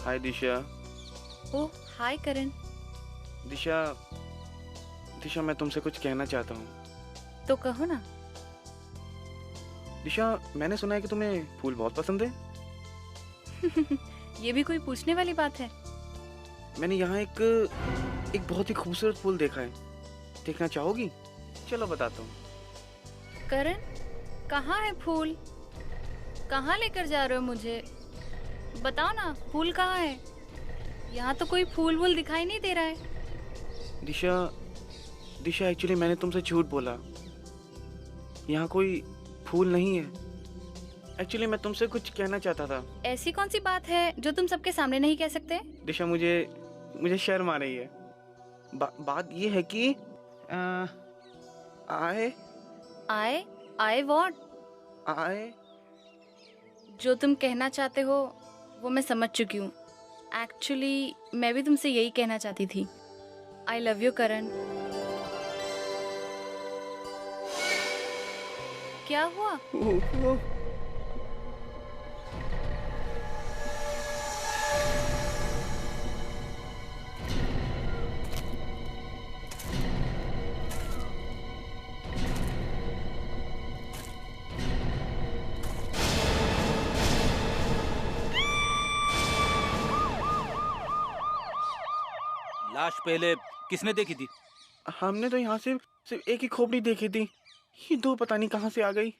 हाय दिशा। ओह हाय करण। दिशा दिशा मैं तुमसे कुछ कहना चाहता हूँ। तो कहो ना। दिशा मैंने सुना है कि तुम्हें फूल बहुत पसंद है। ये भी कोई पूछने वाली बात है। मैंने यहाँ एक बहुत ही खूबसूरत फूल देखा है, देखना चाहोगी? चलो बताता हूँ। करण कहाँ है फूल? कहाँ लेकर जा रहे हो मुझे? बताओ ना, फूल कहाँ है? यहाँ तो कोई फूल वूल दिखाई नहीं दे रहा है। दिशा दिशा एक्चुअली मैंने तुमसे झूठ बोला, यहाँ कोई फूल नहीं है। एक्चुअली मैं तुमसे कुछ कहना चाहता था। ऐसी कौन सी बात है जो तुम सबके सामने नहीं कह सकते? दिशा मुझे शर्म आ रही है। बात ये है कि आए आए आए वॉट? आए जो तुम कहना चाहते हो वो मैं समझ चुकी हूँ। एक्चुअली मैं भी तुमसे यही कहना चाहती थी। आई लव यू करण। क्या हुआ? लाश पहले किसने देखी थी? हमने तो यहाँ से सिर्फ एक ही खोपड़ी देखी थी, ये दो पता नहीं कहाँ से आ गई।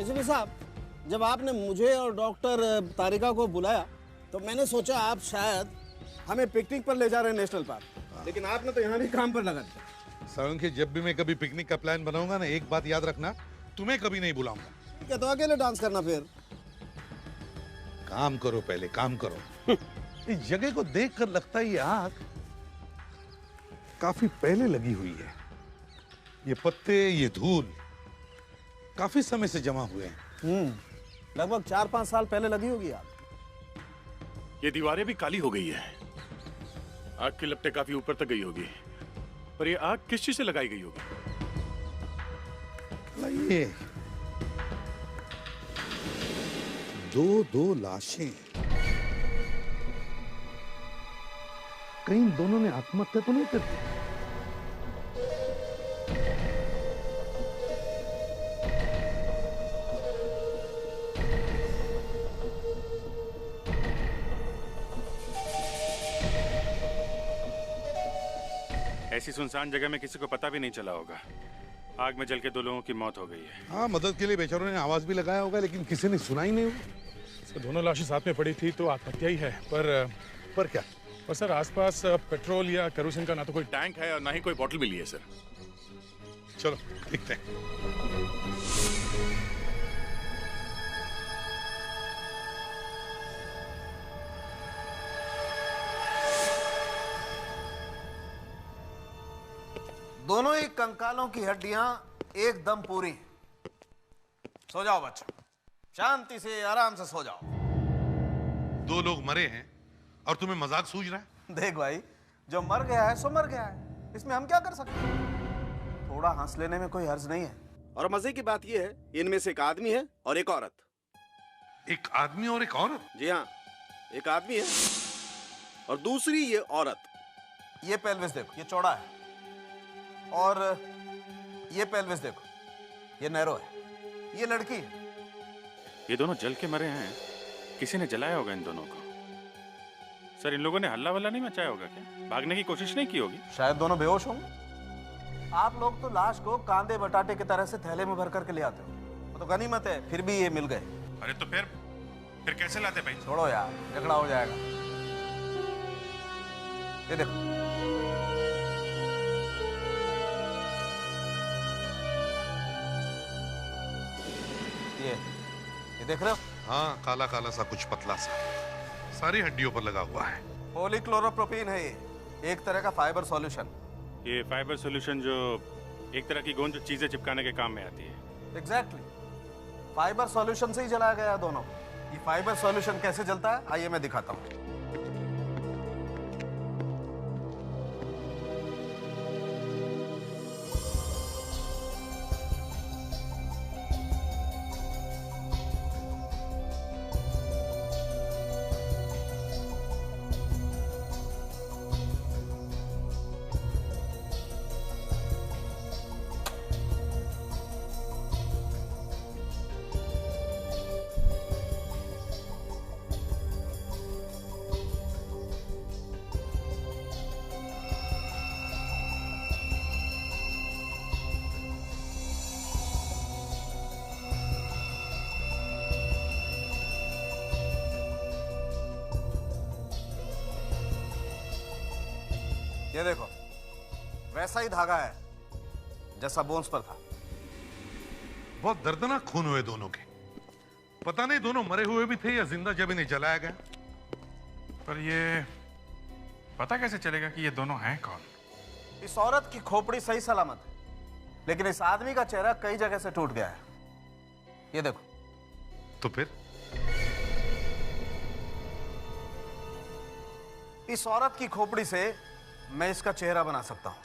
एसपी साहब, जब आपने मुझे और डॉक्टर तारिका को बुलाया तो मैंने सोचा आप शायद हमें पिकनिक पर ले जा रहे हैं नेशनल पार्क, लेकिन आपने तो यहाँ भी काम पर लगा दिया। सारंगी, जब भी मैं कभी पिकनिक का प्लान बनाऊंगा ना, एक बात याद रखना, तुम्हें कभी नहीं बुलाऊंगा। क्या तो अकेले डांस करना? फिर काम करो, पहले काम करो। इस जगह को देखकर लगता है ये आग काफी पहले लगी हुई है। ये पत्ते, ये धूल काफी समय से जमा हुए हैं। लगभग 4-5 साल पहले लगी होगी आग। ये दीवारें भी काली हो गई है, आग की लपटें काफी ऊपर तक गई होगी, पर ये आग किस चीज से लगाई गई होगी? ये दो लाशें, कहीं दोनों ने आत्महत्या तो नहीं कर दी? ऐसी सुनसान जगह में किसी को पता भी नहीं चला होगा। आग में जल के 2 लोगों की मौत हो गई है। हाँ, मदद के लिए बेचारों ने आवाज भी लगाया होगा, लेकिन किसी ने सुना ही नहीं होगा। तो दोनों लाशें साथ में पड़ी थी तो आत्महत्या ही है। पर क्या? और सर आसपास पेट्रोल या केरोसिन का ना तो कोई टैंक है और ना ही कोई बॉटल मिली है सर। चलो देखते हैं। दोनों ही कंकालों की हड्डियां एकदम पूरी। सो जाओ बच्चों, शांति से आराम से सो जाओ। 2 लोग मरे हैं और तुम्हें मजाक सूझ रहा है? देख भाई, जो मर गया है सो मर गया है, इसमें हम क्या कर सकते हैं? थोड़ा हंस लेने में कोई हर्ज नहीं है। और मजे की बात यह है, इनमें से एक आदमी है और एक औरत। एक आदमी और एक औरत? जी हाँ, एक आदमी है और दूसरी ये औरत। ये पेल्विस देखो, ये चौड़ा है और ये पेल्विस देखो, ये नैरो है, ये लड़की है। ये दोनों जल के मरे हैं, किसी ने जलाया होगा इन दोनों को। सर, इन लोगों ने हल्ला वल्ला नहीं मचाया होगा क्या? भागने की कोशिश नहीं की होगी? शायद दोनों बेहोश होंगे। आप लोग तो लाश को कांदे बटाटे की तरह से थैले में भर करके ले आते हो, वो तो गनीमत है, फिर भी ये मिल गए। अरे तो फिर कैसे लाते भाई? छोड़ो यार, झगड़ा हो जाएगा। ये देखो, ये देख रहे हो? हाँ, काला काला सा, कुछ पतला सा, सारी हड्डियों पर लगा हुआ है। पॉलीक्लोरोप्रोपीन है ये, एक तरह का फाइबर सॉल्यूशन। ये फाइबर सॉल्यूशन जो एक तरह की गोंद जो चीजें चिपकाने के काम में आती है। एग्जैक्टली, फाइबर सॉल्यूशन से ही जलाया गया दोनों। ये फाइबर सॉल्यूशन कैसे जलता है, आइए मैं दिखाता हूँ। ये देखो, वैसा ही धागा है जैसा बोन्स पर था। बहुत दर्दनाक खून हुए दोनों के। पता नहीं दोनों मरे हुए भी थे या जिंदा जब इन्हें जलाया गया। पर ये पता कैसे चलेगा कि ये दोनों हैं कौन? इस औरत की खोपड़ी सही सलामत है, लेकिन इस आदमी का चेहरा कई जगह से टूट गया है। ये देखो। तो फिर इस औरत की खोपड़ी से मैं इसका चेहरा बना सकता हूं।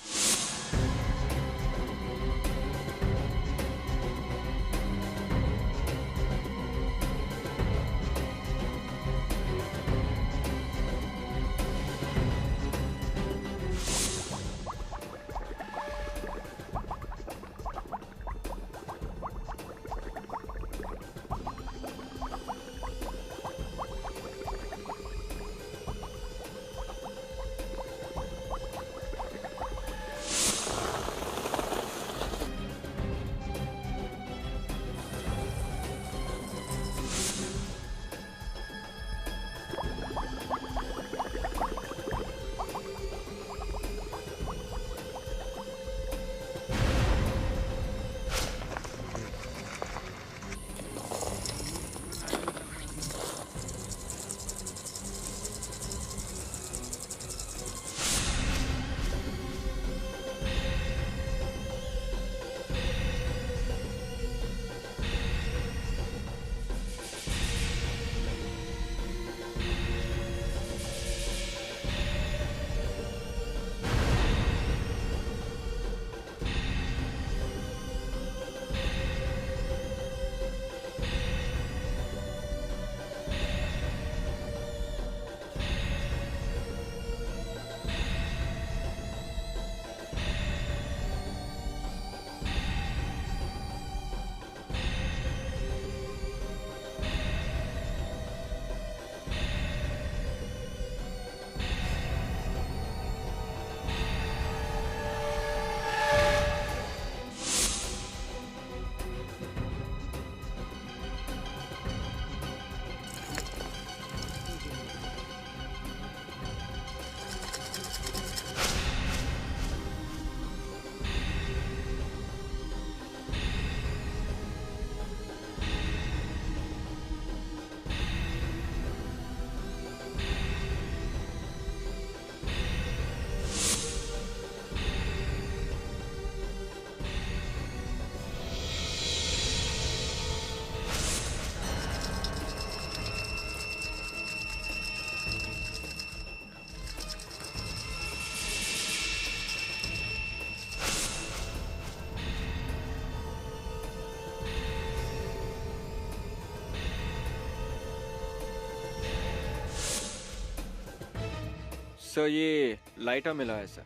सर, ये लाइटर मिला है सर।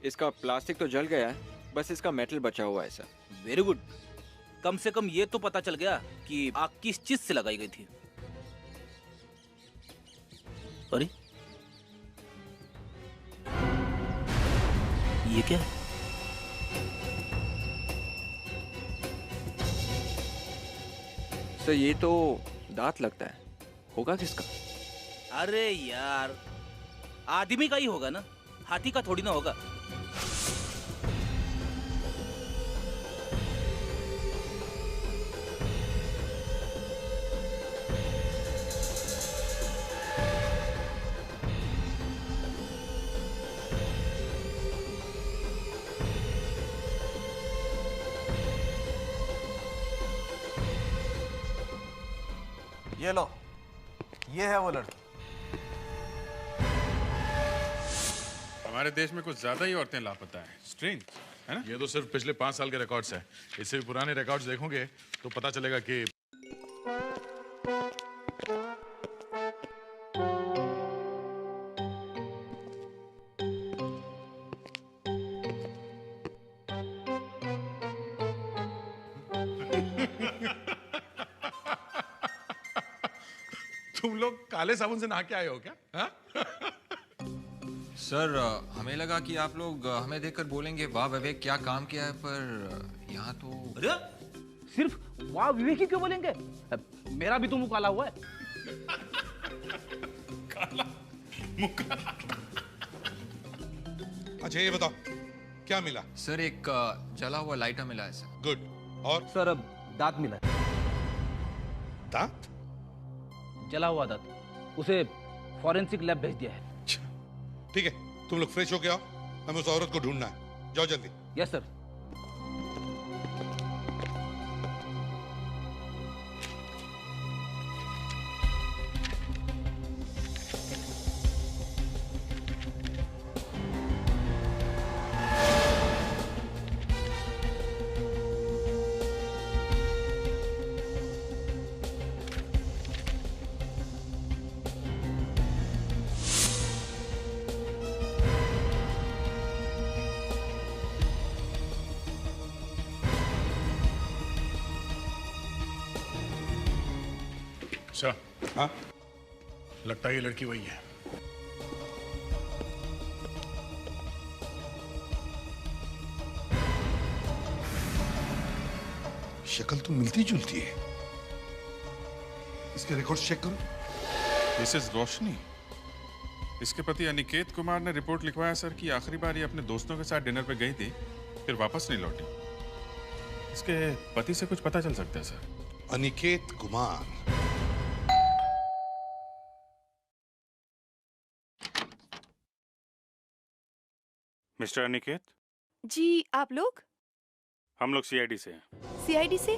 इसका प्लास्टिक तो जल गया है, बस इसका मेटल बचा हुआ है सर। Very good. कम से कम ये तो पता चल गया कि आग किस चीज से लगाई गई थी। अरे ये क्या है? सर ये तो दांत लगता है, होगा किसका? अरे यार, आदमी का ही होगा ना, हाथी का थोड़ी ना होगा। ये लो, ये है वो लड़की। हमारे देश में कुछ ज्यादा ही औरतें लापता हैं। स्ट्रेंज है ना? ये तो सिर्फ पिछले 5 साल के रिकॉर्ड्स हैं। इससे भी पुराने रिकॉर्ड्स देखोगे तो पता चलेगा कि तुम लोग काले साबुन से नहा के आए हो क्या? हाँ? सर हमें लगा कि आप लोग हमें देखकर बोलेंगे वाह विवेक क्या काम किया है, पर यहाँ तो अरे सिर्फ वाह विवेक ही क्यों बोलेंगे? मेरा भी तो मुंह काला हुआ है। काला मुंह काला। अच्छा ये बताओ क्या मिला? सर एक जला हुआ लाइटर मिला है सर। गुड। और सर अब दांत मिला है, दांत? जला हुआ दांत। उसे फॉरेंसिक लैब भेज दिया है। ठीक है, तुम लोग फ्रेश होके आओ, हमें उस औरत को ढूंढना है। जाओ जल्दी। Yes sir. अच्छा हाँ लगता है ये लड़की वही है। शक्ल तो मिलती जुलती है। इसके रिकॉर्ड चेक करो। मिसेस रोशनी, इसके पति अनिकेत कुमार ने रिपोर्ट लिखवाया सर कि आखिरी बार ये अपने दोस्तों के साथ डिनर पे गई थी, फिर वापस नहीं लौटी। इसके पति से कुछ पता चल सकता है सर? अनिकेत कुमार। मिस्टर अनिकेत? जी आप लोग? हम लोग सीआईडी से हैं। सीआईडी से?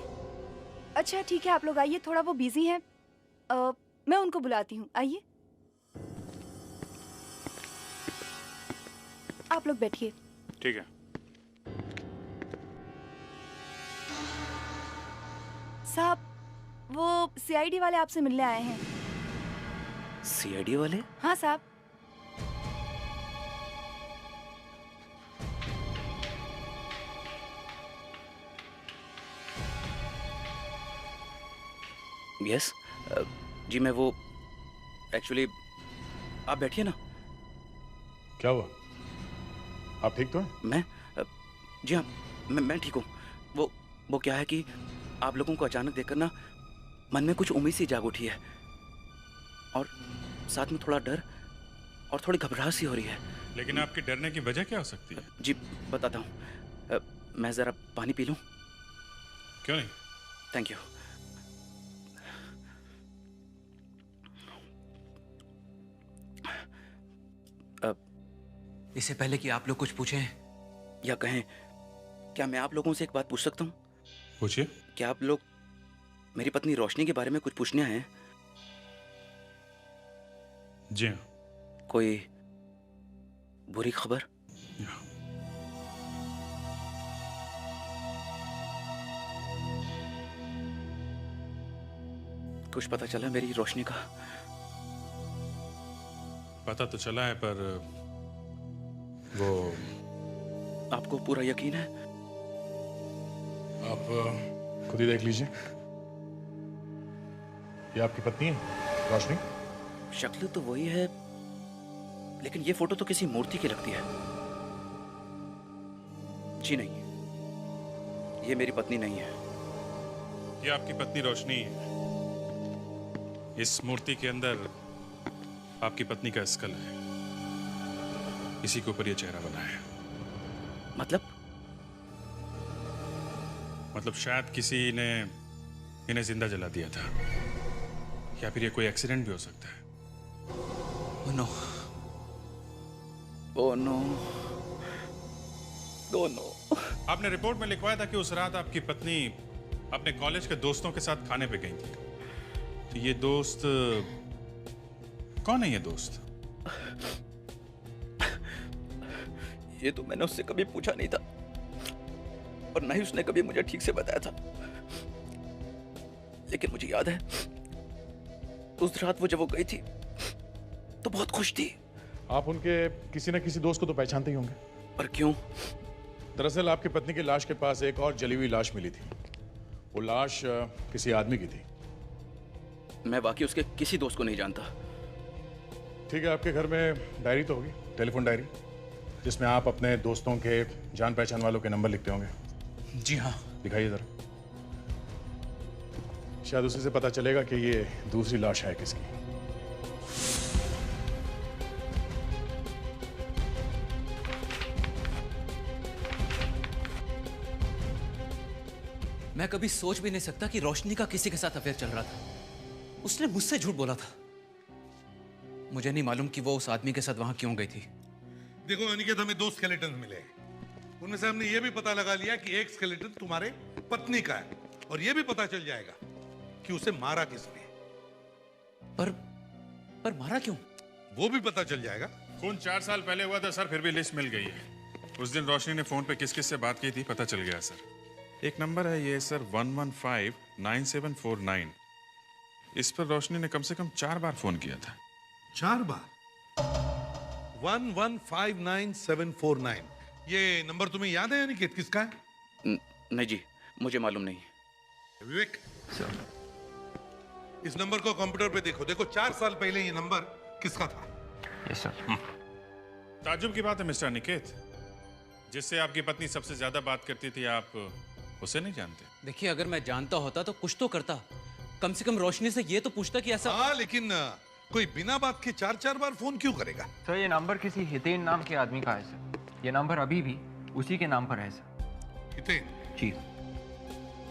अच्छा ठीक है, आप लोग आइए, थोड़ा वो बिजी हैं। मैं उनको बुलाती हूँ, आइए। आप लोग बैठिए। ठीक है। साहब वो सीआईडी वाले आपसे मिलने आए हैं। सीआईडी वाले? हाँ साहब। यस जी, मैं वो एक्चुअली, आप बैठिए ना। क्या हुआ? आप ठीक तो हैं? मैं जी हाँ, मैं ठीक हूँ। वो क्या है कि आप लोगों को अचानक देखकर ना मन में कुछ उम्मीद सी जाग उठी है, और साथ में थोड़ा डर और थोड़ी घबराहट सी हो रही है। लेकिन आपके डरने की वजह क्या हो सकती है? जी बताता हूँ, मैं ज़रा पानी पी लूँ? क्यों नहीं? Thank you. इससे पहले कि आप लोग कुछ पूछें या कहें, क्या मैं आप लोगों से एक बात पूछ सकता हूँ? पूछिए। क्या आप लोग मेरी पत्नी रोशनी के बारे में कुछ पूछने आए हैं? जी हाँ। कोई बुरी खबर? कुछ पता चला मेरी रोशनी का? पता तो चला है, पर वो आपको पूरा यकीन है? आप खुद ही देख लीजिए। ये आपकी पत्नी है रोशनी? शक्ल तो वही है, लेकिन ये फोटो तो किसी मूर्ति की लगती है। जी नहीं, ये मेरी पत्नी नहीं है। ये आपकी पत्नी रोशनी है। इस मूर्ति के अंदर आपकी पत्नी का स्कल है। इसी के ऊपर ये चेहरा बना है। मतलब शायद किसी ने इन्हें जिंदा जला दिया था, या फिर ये कोई एक्सीडेंट भी हो सकता है। Oh no, oh no, oh no. आपने रिपोर्ट में लिखवाया था कि उस रात आपकी पत्नी अपने कॉलेज के दोस्तों के साथ खाने पे गई थी। तो ये दोस्त कौन है? ये दोस्त? ये तो मैंने उससे कभी पूछा नहीं था, और ना ही उसने कभी मुझे ठीक से बताया था। लेकिन मुझे याद है, उस रात वो जब वो गई थी तो बहुत खुश थी। आप उनके किसी न किसी दोस्त को तो पहचानते ही होंगे। पर क्यों? दरअसल आपकी पत्नी की लाश के पास एक और जली हुई लाश मिली थी। वो लाश किसी आदमी की थी। मैं बाकी उसके किसी दोस्त को नहीं जानता। ठीक है, आपके घर में डायरी तो होगी, टेलीफोन डायरी, जिसमें आप अपने दोस्तों के जान पहचान वालों के नंबर लिखते होंगे। जी हाँ। दिखाइए जरा। शायद उसी से पता चलेगा कि ये दूसरी लाश है किसकी। मैं कभी सोच भी नहीं सकता कि रोशनी का किसी के साथ अफेयर चल रहा था। उसने मुझसे झूठ बोला था। मुझे नहीं मालूम कि वो उस आदमी के साथ वहां क्यों गई थी। देखो अनिकेत, हमें 2 स्केलेटन मिले हैं। उनमें से हमने ये भी पता लगा लिया कि एक स्केलेटन तुम्हारे पत्नी का है, और ये भी पता चल जाएगा कि उसे मारा किसने। पर मारा क्यों? वो भी पता चल जाएगा। खून 4 साल पहले हुआ था सर, फिर भी लिस्ट मिल गई है। उस दिन रोशनी ने फोन पे किस किस से बात की थी पता चल गया सर। एक नंबर है ये सर 1159749। इस पर रोशनी ने कम से कम 4 बार फोन किया था। 4 बार? 1159749। ये नंबर तुम्हें याद है अनिकेत किसका है? नहीं जी, मुझे मालूम नहीं। विवेक सर, इस नंबर को कंप्यूटर पे देखो। देखो 4 साल पहले ये नंबर किसका था? Yes sir. ताज्जुब की बात है मिस्टर निकेत, जिससे आपकी पत्नी सबसे ज्यादा बात करती थी, आप उसे नहीं जानते? देखिए, अगर मैं जानता होता तो कुछ तो करता। कम से कम रोशनी से ये तो पूछता कि ऐसा। हाँ, लेकिन कोई बिना बात के 4-4 बार फोन क्यों करेगा? सर ये नंबर किसी हितेन नाम के आदमी का है सर। ये नंबर अभी भी उसी के नाम पर है सर। हितेन? जी।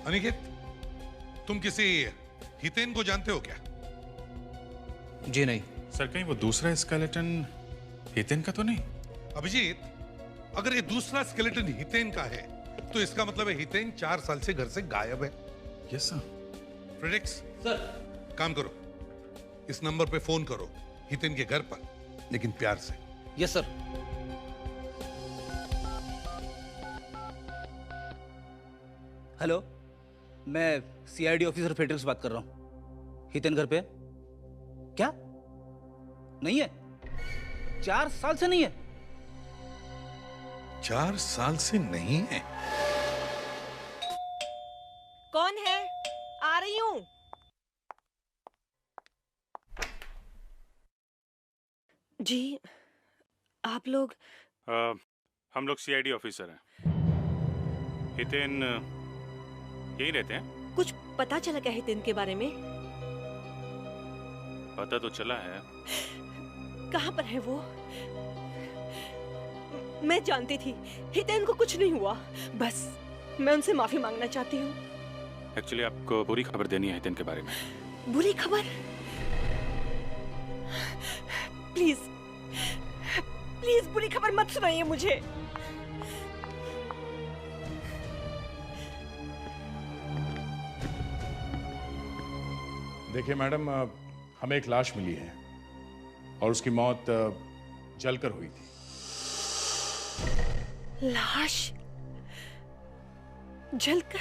अनिकेत, तुम किसी हितेन को जानते हो क्या? जी नहीं सर। कहीं वो दूसरा स्केलेटन हितेन का तो नहीं? अभिजीत, अगर ये दूसरा स्केलेटन हितेन का है तो इसका मतलब है हितेन 4 साल से घर से गायब है। Yes sir. फ्रेडेक्स सर, काम करो, इस नंबर पे फोन करो हितेन के घर पर, लेकिन प्यार से। Yes sir. हेलो, मैं सीआईडी ऑफिसर फेड्रिक्स बात कर रहा हूँ। हितेन घर पे है? क्या नहीं है? 4 साल से नहीं है? 4 साल से नहीं है? कौन है? आ रही हूँ। जी, आप लोग? हम लोग सीआईडी ऑफिसर हैं। हितेन यहीं रहते हैं? कुछ पता चला क्या हितेन के बारे में? पता तो चला है। कहाँ पर है वो? मैं जानती थी हितेन को कुछ नहीं हुआ। बस मैं उनसे माफी मांगना चाहती हूँ। एक्चुअली आपको बुरी खबर देनी है हितेन के बारे में। बुरी खबर? प्लीज प्लीज बुरी खबर मत सुनाइए मुझे। देखिए मैडम, हमें एक लाश मिली है और उसकी मौत जलकर हुई थी। लाश जलकर?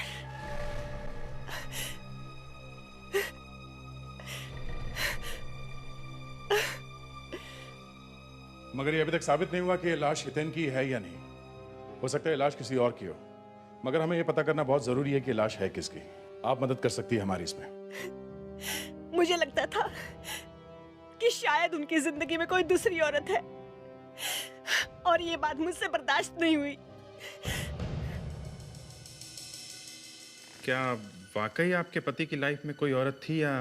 मगर ये अभी तक साबित नहीं हुआ कि ये लाश हितेन की है या नहीं। हो सकता है लाश किसी और की हो, मगर हमें यह पता करना बहुत जरूरी है कि लाश है किसकी। आप मदद कर सकती है हमारी इसमें। मुझे लगता था कि शायद उनकी जिंदगी में कोई दूसरी औरत है, और ये बात मुझसे बर्दाश्त नहीं हुई। क्या वाकई आपके पति की लाइफ में कोई औरत थी या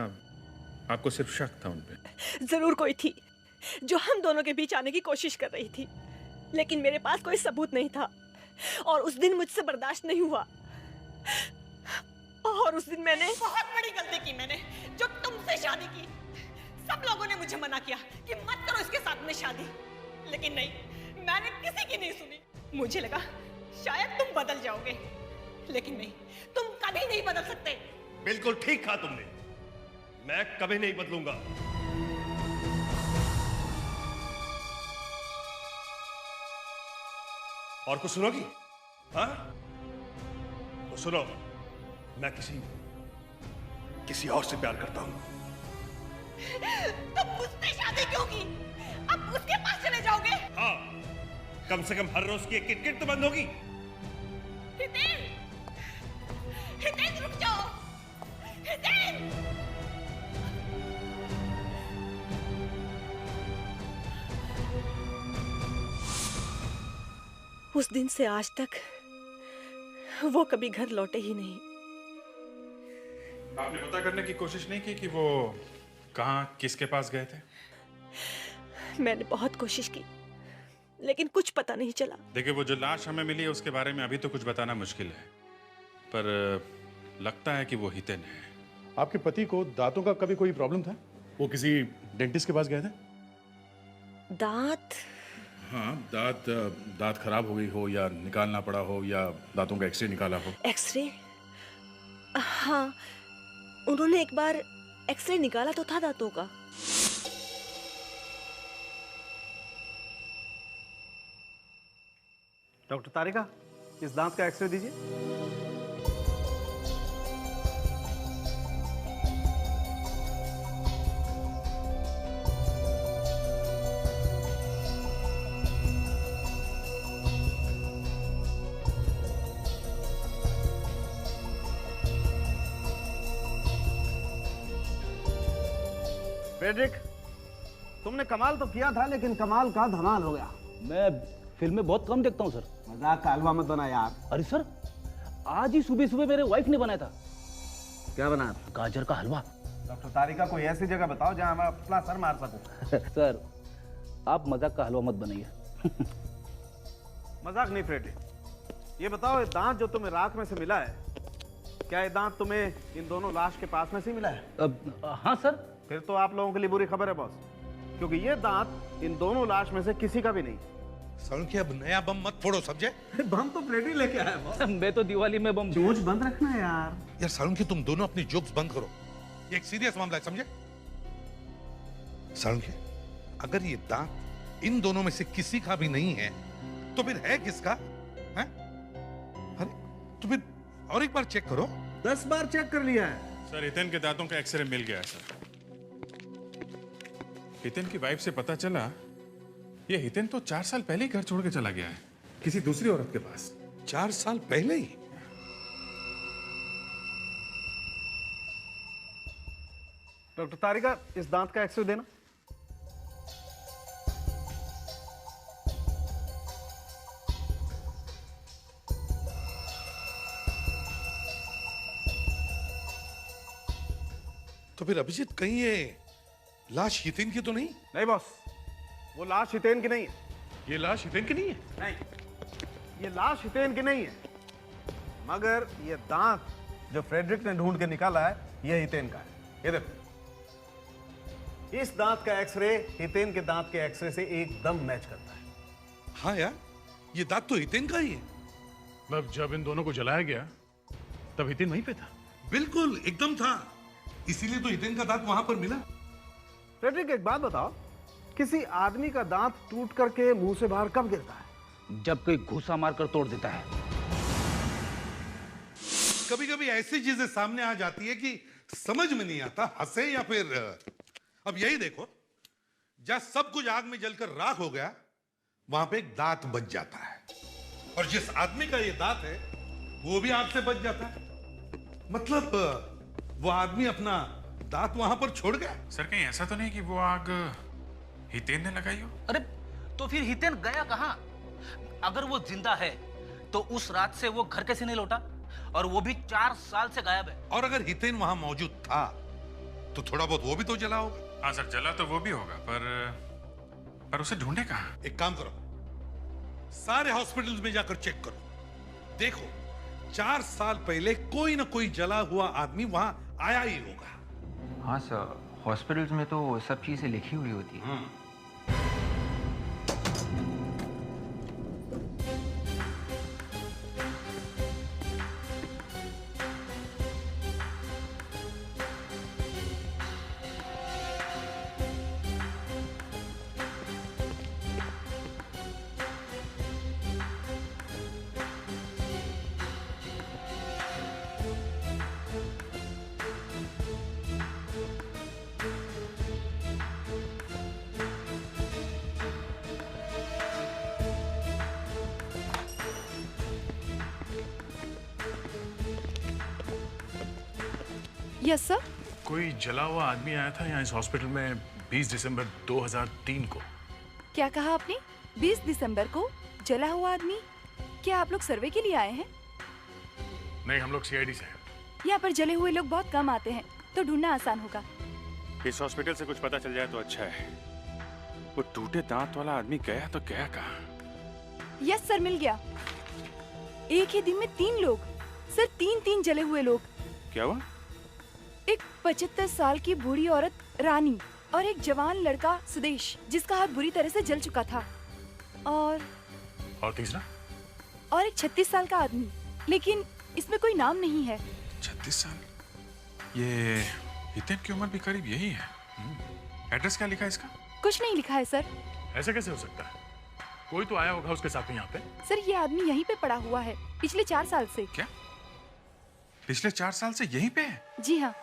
आपको सिर्फ शक था उन पे? जरूर कोई थी जो हम दोनों के बीच आने की कोशिश कर रही थी, लेकिन मेरे पास कोई सबूत नहीं था और उस दिन मुझसे बर्दाश्त नहीं हुआ। और उस दिन मैंने बहुत बड़ी गलती की, मैंने जो तुमसे शादी की। सब लोगों ने मुझे मना किया कि मत करो इसके साथ में शादी, लेकिन नहीं, मैंने किसी की नहीं सुनी। मुझे लगा शायद तुम बदल जाओगे, लेकिन नहीं, तुम कभी नहीं बदल सकते। बिल्कुल ठीक कहा तुमने, मैं कभी नहीं बदलूंगा। और कुछ सुनोगी? हाँ? तो सुनो, मैं किसी और से प्यार करता हूं। तुम मुझसे शादी क्यों की? अब उसके पास चले जाओगे? हाँ, कम से कम हर रोज की एक किटकिट तो बंद होगी। हितेन! हितेन रुक जाओ! हितेन! उस दिन से आज तक वो कभी घर लौटे ही नहीं। आपने पता करने की कोशिश नहीं की कि वो कहाँ किसके पास गए थे? मैंने बहुत कोशिश की, लेकिन कुछ पता नहीं चला। देखिए, वो जो लाश हमें मिली है उसके बारे में अभी तो कुछ बताना मुश्किल है, पर लगता है कि वो हितेन है। आपके पति को दांतों का कभी कोई प्रॉब्लम था? वो किसी डेंटिस्ट के पास गए थे? दांत? हाँ, दांत खराब हो गई हो या निकालना पड़ा हो या दांतों का एक्सरे निकाला हो। एक्सरे? हाँ, उन्होंने एक बार एक्सरे निकाला तो था दांतों का। डॉक्टर तारिका, इस दांत का एक्सरे दीजिए। फ्रेडरिक, तुमने कमाल तो किया था, लेकिन कमाल का धमाल हो गया। मैं फिल्में बहुत कम देखता हूँ सर। मजाक का हलवा मत बना यार। अरे सर, आज ही सुबह सुबह मेरे वाइफ ने बनाया था। क्या बनाया? गाजर का हलवा। डॉक्टर तारिका, कोई ऐसी जगह बताओ जहां मैं अपना सर मार सकूं। सर, आप मजाक का हलवा मत बनाइए। मजाक नहीं फ्रेडरिक, ये बताओ, ये दांत जो तुम्हें रात में से मिला है, क्या ये दांत तुम्हें इन दोनों लाश के पास में से मिला है? हाँ सर। फिर तो आप लोगों के लिए बुरी खबर है बॉस, क्योंकि ये दांत इन दोनों लाश में से किसी का भी नहीं। सालुंकी, अब नया बम मत फोड़ो, समझे? बम तो फ्रेडरी लेके आया बॉस। मैं तो दिवाली में बम। जोश बंद रखना है यार। यार सालुंकी, तुम दोनों अपनी जोक्स बंद करो, ये एक सीरियस मामला है, समझे? सालुंकी, अगर ये दांत इन दोनों में से किसी का भी नहीं है तो फिर है किसका? है? अरे तो फिर और एक बार चेक करो। 10 बार चेक कर लिया है सर। हितेन के दांतों का एक्सरे मिल गया है सर। हितेन की वाइफ से पता चला ये हितेन तो 4 साल पहले ही घर छोड़ के चला गया है किसी दूसरी औरत के पास। 4 साल पहले ही? डॉक्टर तारिका, इस दांत का एक्सरे देना। तो फिर अभिजीत, कहीं ये लाश हितेन की तो नहीं? नहीं बॉस, वो लाश हितेन की नहीं है। ये लाश हितेन की नहीं है? नहीं, ये लाश हितेन की नहीं है, मगर ये दांत जो फ्रेडरिक ने ढूंढ के निकाला है, ये हितेन का है। ये देखो, इस दांत का एक्सरे हितेन के दांत के एक्सरे से एकदम मैच करता है। हाँ यार, ये दांत तो हितेन का ही है। मतलब जब इन दोनों को जलाया गया तब हितेन वहीं पे था? बिल्कुल, एकदम था, इसीलिए तो हितेन का दांत वहां पर मिला। फ्रेडरिक, एक बात बताओ, किसी आदमी का दांत टूट करके मुंह से बाहर कब गिरता है? जब कोई घूसा मारकर तोड़ देता है। कभी कभी ऐसी चीजें सामने आ जाती है कि समझ में नहीं आता हंसे या फिर। अब यही देखो, जब सब कुछ आग में जलकर राख हो गया, वहां पे एक दांत बच जाता है। और जिस आदमी का ये दांत है वो भी आग से बच जाता है। मतलब वो आदमी अपना दांत वहां पर छोड़ गया। सर कहीं ऐसा तो नहीं कि वो आग हितेन ने लगाई हो? अरे तो फिर हितेन गया कहाँ? अगर वो जिंदा है तो उस रात से वो घर कैसे नहीं लौटा? और वो भी 4 साल से गायब है। और अगर हितेन वहां मौजूद था तो थोड़ा बहुत वो भी तो जला होगा। हाँ सर, जला तो वो भी होगा, पर उसे ढूंढे कहाँ? एक काम करो, सारे हॉस्पिटल्स में जाकर चेक करो, देखो 4 साल पहले कोई ना कोई जला हुआ आदमी वहां आया ही होगा। हाँ सर, हॉस्पिटल्स में तो सब चीजें लिखी हुई होती है। Yes sir. कोई जला हुआ आदमी आया था यहाँ इस हॉस्पिटल में 20 दिसंबर 2003 को। क्या कहा आपने? 20 दिसंबर को जला हुआ आदमी? क्या आप लोग सर्वे के लिए आए हैं? नहीं, हम लोग सीआईडी से हैं। यहाँ पर जले हुए लोग बहुत कम आते हैं, तो ढूंढना आसान होगा। इस हॉस्पिटल से कुछ पता चल जाए तो अच्छा है। वो टूटे दांत वाला आदमी गया तो गया कहाँ? यस सर, मिल गया। एक ही दिन में 3 लोग सर, 3 जले हुए लोग। क्या हुआ? एक 75 साल की बूढ़ी औरत रानी और एक जवान लड़का सुदेश, जिसका हाथ बुरी तरह से जल चुका था। और तीसरा? और एक 36 साल का आदमी, लेकिन इसमें कोई नाम नहीं है। 36 साल? ये हितेन की उम्र भी करीब यही है। एड्रेस क्या लिखा है इसका? कुछ नहीं लिखा है सर। ऐसे कैसे हो सकता है? कोई तो आया होगा उसके साथ में यहाँ पे। सर ये आदमी यहीं पे पड़ा हुआ है पिछले 4 साल से। क्या? पिछले 4 साल से यहीं पे है? जी हाँ।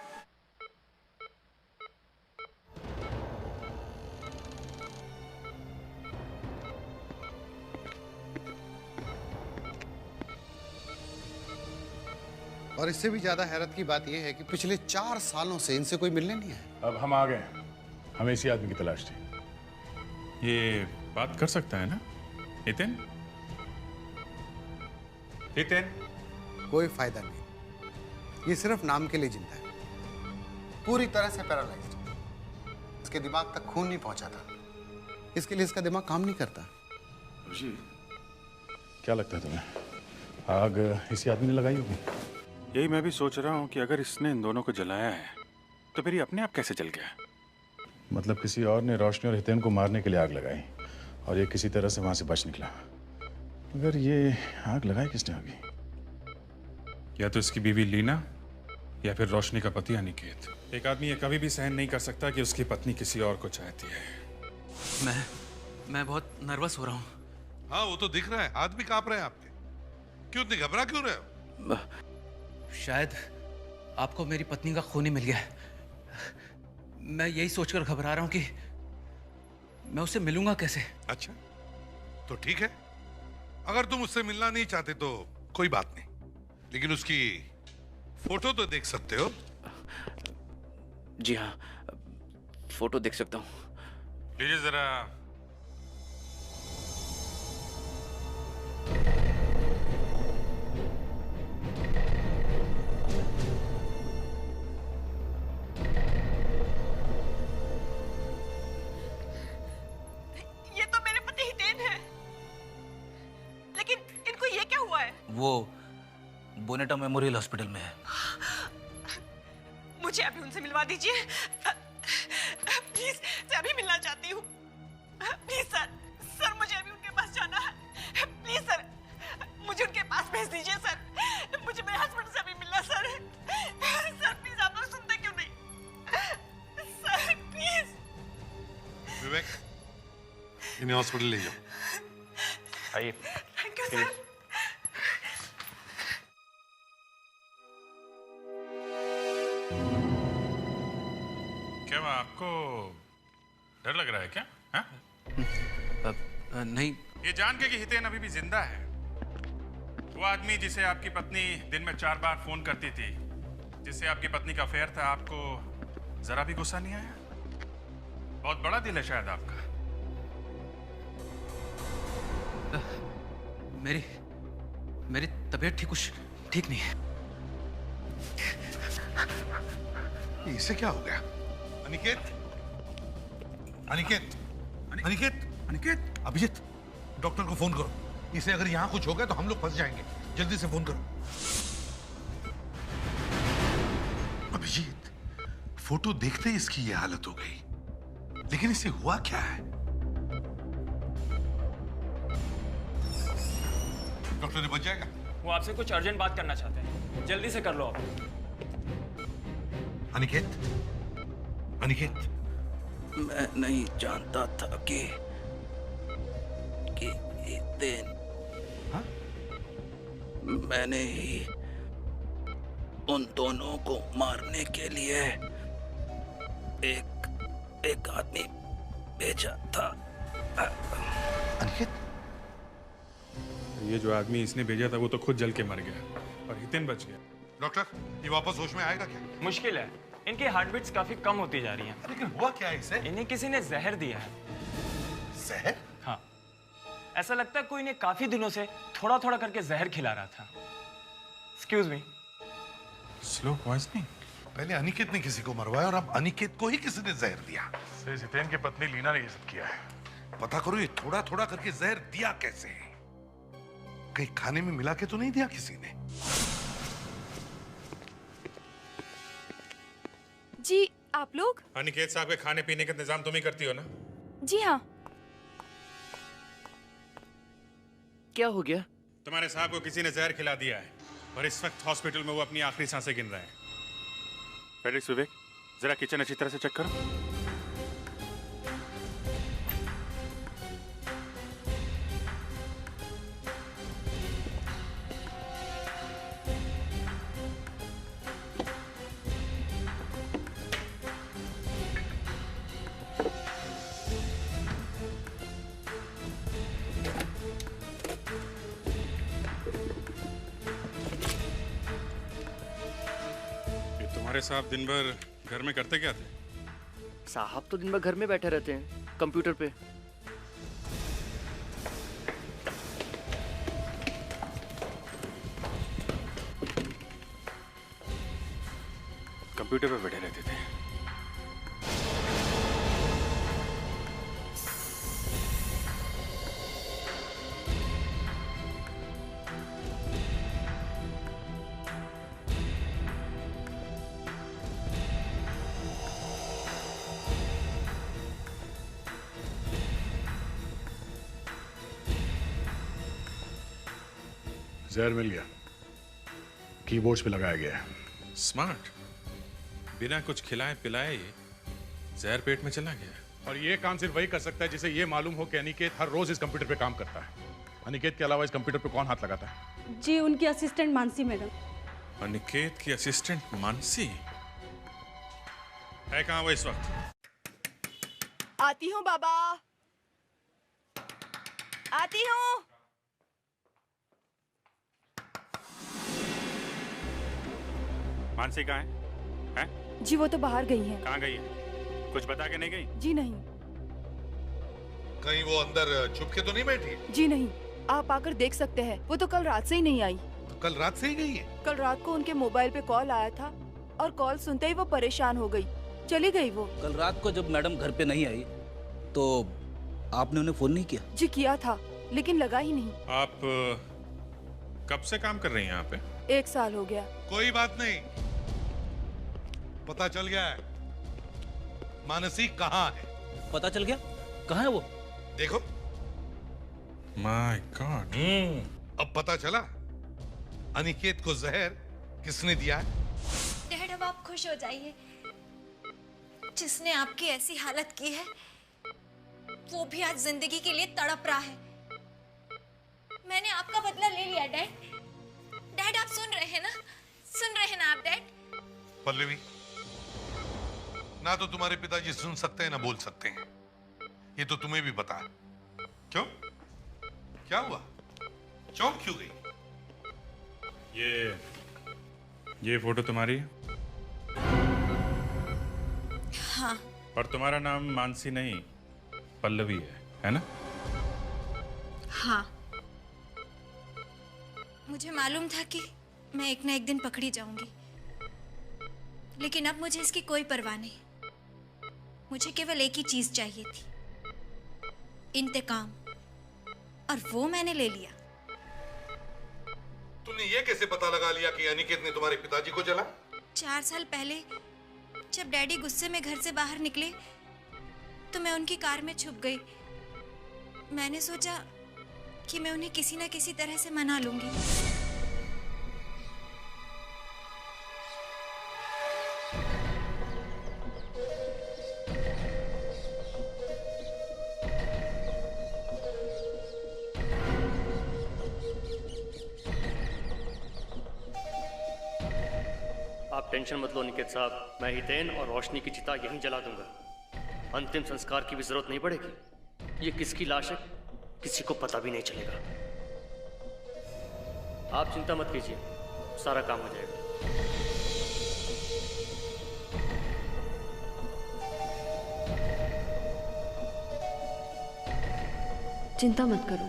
और इससे भी ज्यादा हैरत की बात यह है कि पिछले 4 सालों से इनसे कोई मिलने नहीं आया। अब हम आ गए, हमें इसी आदमी की तलाश थी। ये बात कर सकता है ना हितेन? हितेन? कोई फायदा नहीं, ये सिर्फ नाम के लिए जिंदा है, पूरी तरह से पैरालाइज्ड है। इसके दिमाग तक खून नहीं पहुंचा था, इसके लिए इसका दिमाग काम नहीं करता। जी, क्या लगता है तुम्हें, आग इसी आदमी ने लगाई होगी? यही मैं भी सोच रहा हूँ कि अगर इसने इन दोनों को जलाया है तो फिर ये अपने आप कैसे जल गया? मतलब किसी और ने रोशनी और हितेन को मारने के लिए आग लगाई और ये किसी तरह से वहां से बच निकला। अगर ये आग लगाई किसने होगी? या तो इसकी बीवी लीना या फिर रोशनी का पति अनिकेत। एक आदमी ये कभी भी सहन नहीं कर सकता कि उसकी पत्नी किसी और को चाहती है। मैं बहुत नर्वस हो रहा हूँ। हाँ वो तो दिख रहा है, हाथ भी कांप रहे हैं आपके। क्यों इतने घबरा क्यों रहे हो? शायद आपको मेरी पत्नी का खून ही मिल गया है। मैं यही सोचकर घबरा रहा हूँ कि मैं उससे मिलूंगा कैसे। अच्छा तो ठीक है, अगर तुम उससे मिलना नहीं चाहते तो कोई बात नहीं, लेकिन उसकी फोटो तो देख सकते हो। जी हाँ, फोटो देख सकता हूँ। लीजिए जरा। ये तो मेरे पति हितेन है, लेकिन इनको ये क्या हुआ है? वो बोनेटा मेमोरियल हॉस्पिटल में है। मुझे अभी उनसे मिलवा दीजिए प्लीज, मैं अभी मिलना चाहती हूँ। प्लीज सर मुझे अभी उनके पास जाना है। प्लीज सर मुझे उनके पास भेज दीजिए सर, मुझे मेरे हस्बैंड से अभी मिलना सर। सर प्लीज, आप लोग सुनते क्यों नहीं? Sir please. विवेक, इन्हें हॉस्पिटल ले जाओ। आइए। Thank you sir. क्या हुआ, आपको डर लग रहा है क्या? हाँ? नहीं। ये जान के कि हितेन अभी भी जिंदा है वो आदमी जिसे आपकी पत्नी दिन में 4 बार फोन करती थी, जिससे आपकी पत्नी का अफेयर था, आपको जरा भी गुस्सा नहीं आया? बहुत बड़ा दिल है शायद आपका। मेरी तबीयत ठीक नहीं है। इसे क्या हो गया? अनिकेत, अनिकेत, अनिकेत, अनिकेत, अभिजीत, डॉक्टर को फोन करो। इसे अगर यहाँ कुछ हो गया तो हम लोग फंस जाएंगे। जल्दी से फोन करो। अभिजीत, फोटो देखते ही इसकी ये हालत हो गई, लेकिन इसे हुआ क्या है? डॉक्टर ने बच जाएगा? वो आपसे कुछ अर्जेंट बात करना चाहते हैं, जल्दी से कर लो आप। अनिकेत, अनिकेत, मैं नहीं जानता था कि हितेन, मैंने ही उन दोनों को मारने के लिए एक आदमी भेजा था। अनिकेत, ये जो आदमी इसने भेजा था वो तो खुद जल के मर गया और हितेन बच गया। डॉक्टर, ये वापस होश में आएगा क्या? मुश्किल है, इनकी हार्ट बीट्स काफी कम होती जा रही हैं। लेकिन हुआ क्या है इसे? इन्हें किसी ने जहर दिया है। जहर? हाँ, ऐसा लगता है कोई इन्हें काफी दिनों से थोड़ा थोड़ा करके जहर खिला रहा था। Excuse me. Slow poisoning. पहले अनिकेत ने किसी को मरवाया और अब अनिकेत को ही किसी ने जहर दिया। हितेन की पत्नी लीना ने ये सब किया है। पता करो ये थोड़ा थोड़ा करके जहर दिया कैसे? कहीं खाने में मिला के तो नहीं दिया किसी ने? जी आप लोग? अनिकेत साहब के खाने पीने का इंतजाम तुम ही करती हो ना? जी हाँ। क्या हो गया? तुम्हारे साहब को किसी ने जहर खिला दिया है और इस वक्त हॉस्पिटल में वो अपनी आखिरी सांसें गिन रहे हैं। फेलिक्स, विवेक, जरा किचन अच्छी तरह से चेक करो। तुम्हारे साहब दिन भर घर में करते क्या थे? साहब तो दिन भर घर में बैठे रहते हैं, कंप्यूटर पे। कंप्यूटर पे बैठे रहते थे। जहर मिल गया, कीबोर्ड्स पे लगाया गया है। स्मार्ट, बिना कुछ खिलाए पिलाए जहर पेट में चला गया। और ये काम सिर्फ वही कर सकता है जिसे ये मालूम हो कि अनिकेत हर रोज इस कंप्यूटर पे काम करता है। अनिकेत के अलावा इस कंप्यूटर पे कौन हाथ लगाता है? जी उनकी असिस्टेंट मानसी मैडम। अनिकेत की असिस्टेंट मानसी है कहाँ वो इस वक्त? आती हूँ बाबा, आती हूँ। मानसी कहाँ है? हैं? जी वो तो बाहर गई हैं। कहाँ गई है? कुछ बता के नहीं गई? जी नहीं। कहीं वो अंदर छुप के तो नहीं बैठी? जी नहीं, आप आकर देख सकते हैं। वो तो कल रात से ही नहीं आई। तो कल रात से ही गई है? कल रात को उनके मोबाइल पे कॉल आया था और कॉल सुनते ही वो परेशान हो गई, चली गई वो। कल रात को जब मैडम घर पे नहीं आई तो आपने उन्हें फोन नहीं किया? जी किया था, लेकिन लगा ही नहीं। आप कब से काम कर रही हैं यहाँ पे? 1 साल हो गया। कोई बात नहीं, पता चल गया है मानसी कहाँ है। पता चल गया? कहाँ है वो? देखो। My God. अब पता चला अनिकेत को जहर किसने दिया है। डैड अब आप खुश हो जाइए। जिसने आपकी ऐसी हालत की है वो भी आज जिंदगी के लिए तड़प रहा है। मैंने आपका बदला ले लिया डैड। डैड आप सुन रहे हैं ना? सुन रहे हैं ना आप डैड? पल्लवी, ना तो तुम्हारे पिताजी सुन सकते हैं ना बोल सकते हैं। ये तो तुम्हें भी पता है। क्यों? क्या हुआ? चौंक क्यों गई? ये फोटो तुम्हारी है? हाँ। और तुम्हारा नाम मानसी नहीं पल्लवी है ना? हाँ। मुझे मालूम था कि मैं एक ना एक दिन पकड़ी जाऊंगी, लेकिन अब मुझे इसकी कोई परवाह नहीं। मुझे केवल एक ही चीज चाहिए थी, इंतकाम, और वो मैंने ले लिया। तुमने ये कैसे पता लगा लिया कि अनिकेत ने तुम्हारे पिताजी को जला? 4 साल पहले जब डैडी गुस्से में घर से बाहर निकले तो मैं उनकी कार में छुप गई। मैंने सोचा कि मैं उन्हें किसी न किसी तरह से मना लूंगी। आप टेंशन मत लो निकेत साहब, मैं हितेन और रोशनी की चिता यहीं जला दूंगा। अंतिम संस्कार की भी जरूरत नहीं पड़ेगी। ये किसकी लाश है किसी को पता भी नहीं चलेगा। आप चिंता मत कीजिए, सारा काम हो जाएगा। चिंता मत करो,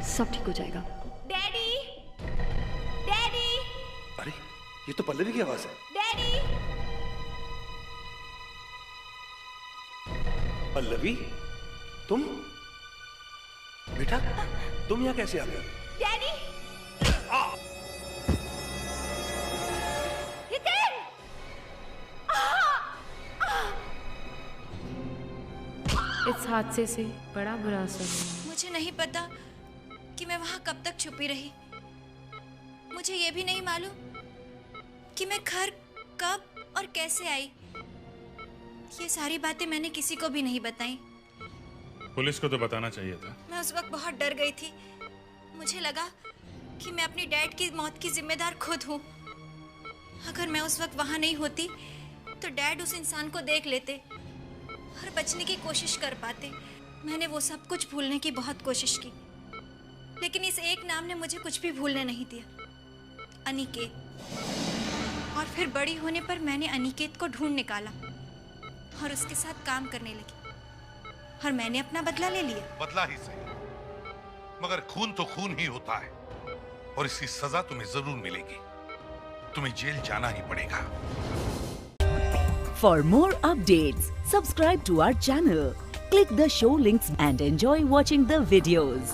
सब ठीक हो जाएगा। डैडी, डैडी, अरे ये तो पल्लवी की आवाज है। डैडी, पल्लवी, तुम बेटा, तुम यहाँ कैसे आ गई? डैडी, हितेन! इस हादसे से बड़ा बुरा असर हुआ। मुझे नहीं पता कि मैं वहां कब तक छुपी रही। मुझे ये भी नहीं मालूम कि मैं घर कब और कैसे आई। ये सारी बातें मैंने किसी को भी नहीं बताई। पुलिस को तो बताना चाहिए था। मैं उस वक्त बहुत डर गई थी। मुझे लगा कि मैं अपनी डैड की मौत की जिम्मेदार खुद हूँ। अगर मैं उस वक्त वहां नहीं होती तो डैड उस इंसान को देख लेते और बचने की कोशिश कर पाते। मैंने वो सब कुछ भूलने की बहुत कोशिश की, लेकिन इस एक नाम ने मुझे कुछ भी भूलने नहीं दिया, अनिकेत। और फिर बड़ी होने पर मैंने अनिकेत को ढूंढ निकाला और उसके साथ काम करने लगी, और मैंने अपना बदला ले लिया। बदला ही सही, मगर खून तो खून ही होता है और इसकी सजा तुम्हें जरूर मिलेगी। तुम्हें जेल जाना ही पड़ेगा। For more updates, subscribe to our channel, click the show links and enjoy watching the videos.